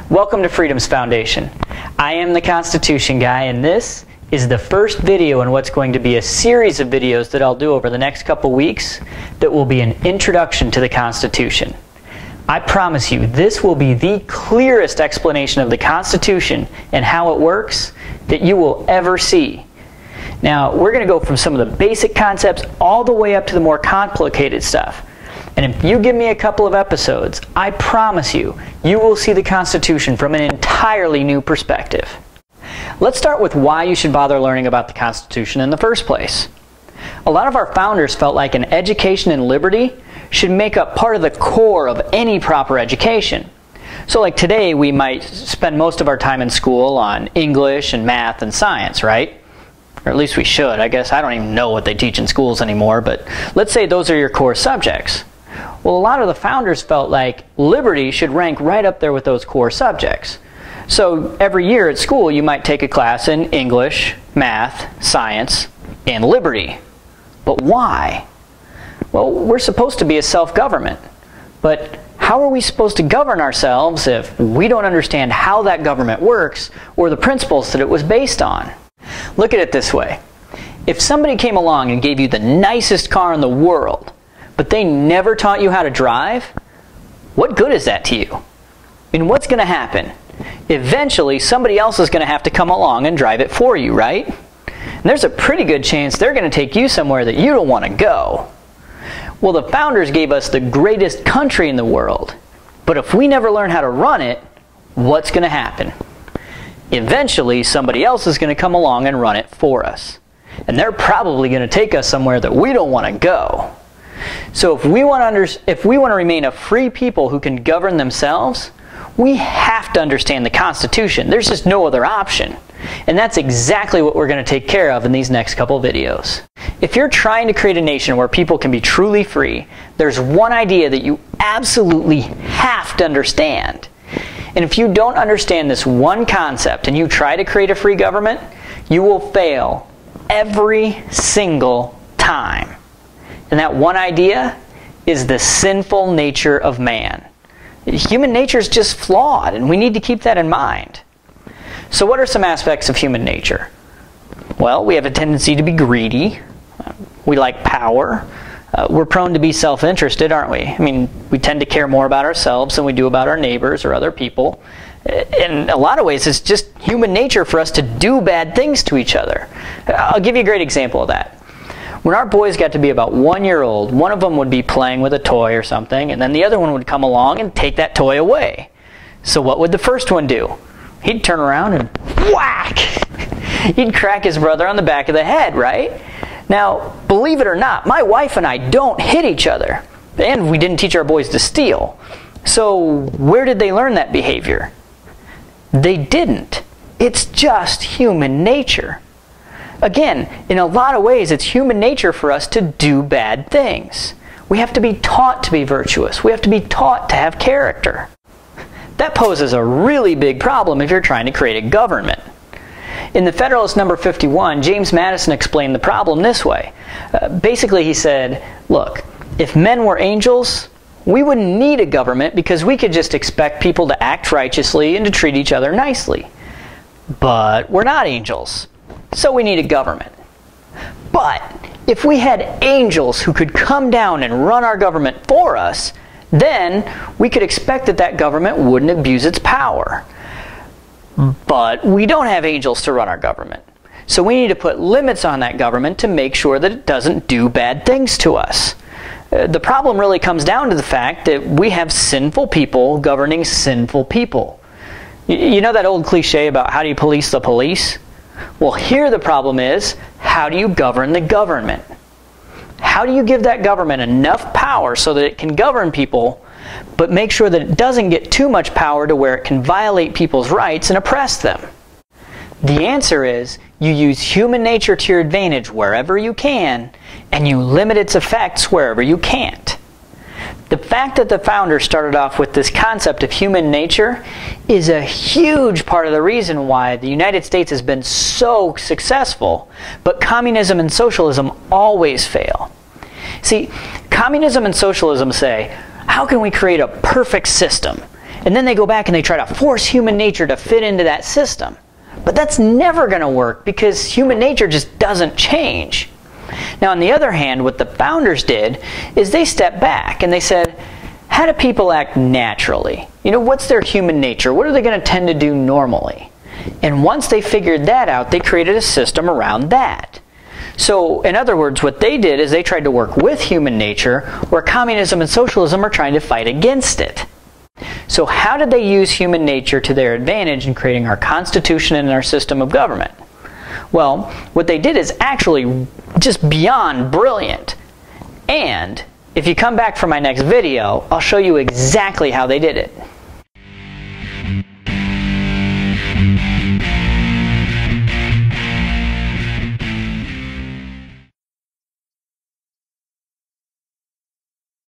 Welcome to Freedom's Foundation. I am the Constitution Guy, and this is the first video in what's going to be a series of videos that I'll do over the next couple weeks that will be an introduction to the Constitution. I promise you, this will be the clearest explanation of the Constitution and how it works that you will ever see. Now, we're going to go from some of the basic concepts all the way up to the more complicated stuff. And if you give me a couple of episodes, I promise you, you will see the Constitution from an entirely new perspective. Let's start with why you should bother learning about the Constitution in the first place. A lot of our founders felt like an education in liberty should make up part of the core of any proper education. So like today, we might spend most of our time in school on English and math and science, right? Or at least we should. I guess I don't even know what they teach in schools anymore, but let's say those are your core subjects. Well, a lot of the founders felt like liberty should rank right up there with those core subjects. So every year at school you might take a class in English, math, science, and liberty. But why? Well, we're supposed to be a self-government. But how are we supposed to govern ourselves if we don't understand how that government works or the principles that it was based on? Look at it this way. If somebody came along and gave you the nicest car in the world, but they never taught you how to drive, what good is that to you? I mean, what's going to happen? Eventually, somebody else is going to have to come along and drive it for you, right? And there's a pretty good chance they're going to take you somewhere that you don't want to go. Well, the founders gave us the greatest country in the world, but if we never learn how to run it, what's going to happen? Eventually, somebody else is going to come along and run it for us. And they're probably going to take us somewhere that we don't want to go. So if we want to remain a free people who can govern themselves, we have to understand the Constitution. There's just no other option. And that's exactly what we're going to take care of in these next couple videos. If you're trying to create a nation where people can be truly free, there's one idea that you absolutely have to understand. And if you don't understand this one concept and you try to create a free government, you will fail every single time. And that one idea is the sinful nature of man. Human nature is just flawed, and we need to keep that in mind. So what are some aspects of human nature? Well, we have a tendency to be greedy. We like power. We're prone to be self-interested, aren't we? I mean, we tend to care more about ourselves than we do about our neighbors or other people. In a lot of ways, it's just human nature for us to do bad things to each other. I'll give you a great example of that. When our boys got to be about 1 year old, one of them would be playing with a toy or something, and then the other one would come along and take that toy away. So what would the first one do? He'd turn around and whack! He'd crack his brother on the back of the head, right? Now, believe it or not, my wife and I don't hit each other. And we didn't teach our boys to steal. So where did they learn that behavior? They didn't. It's just human nature. Again, in a lot of ways, it's human nature for us to do bad things. We have to be taught to be virtuous. We have to be taught to have character. That poses a really big problem if you're trying to create a government. In the Federalist number 51, James Madison explained the problem this way. Basically, he said, look, if men were angels, we wouldn't need a government because we could just expect people to act righteously and to treat each other nicely. But we're not angels. So we need a government. But if we had angels who could come down and run our government for us, then we could expect that that government wouldn't abuse its power. But we don't have angels to run our government. So we need to put limits on that government to make sure that it doesn't do bad things to us. The problem really comes down to the fact that we have sinful people governing sinful people. You know that old cliche about how do you police the police? Well, here the problem is, how do you govern the government? How do you give that government enough power so that it can govern people, but make sure that it doesn't get too much power to where it can violate people's rights and oppress them? The answer is, you use human nature to your advantage wherever you can, and you limit its effects wherever you can't. The fact that the founders started off with this concept of human nature is a huge part of the reason why the United States has been so successful, but communism and socialism always fail. See, Communism and socialism say, how can we create a perfect system? And then they go back and they try to force human nature to fit into that system. But that's never going to work because human nature just doesn't change. Now, on the other hand, what the founders did is they stepped back and they said, how do people act naturally? You know, what's their human nature? What are they going to tend to do normally? And once they figured that out, they created a system around that. So, in other words, what they did is they tried to work with human nature, where communism and socialism are trying to fight against it. So how did they use human nature to their advantage in creating our Constitution and our system of government? Well, what they did is actually just beyond brilliant. And if you come back for my next video, I'll show you exactly how they did it.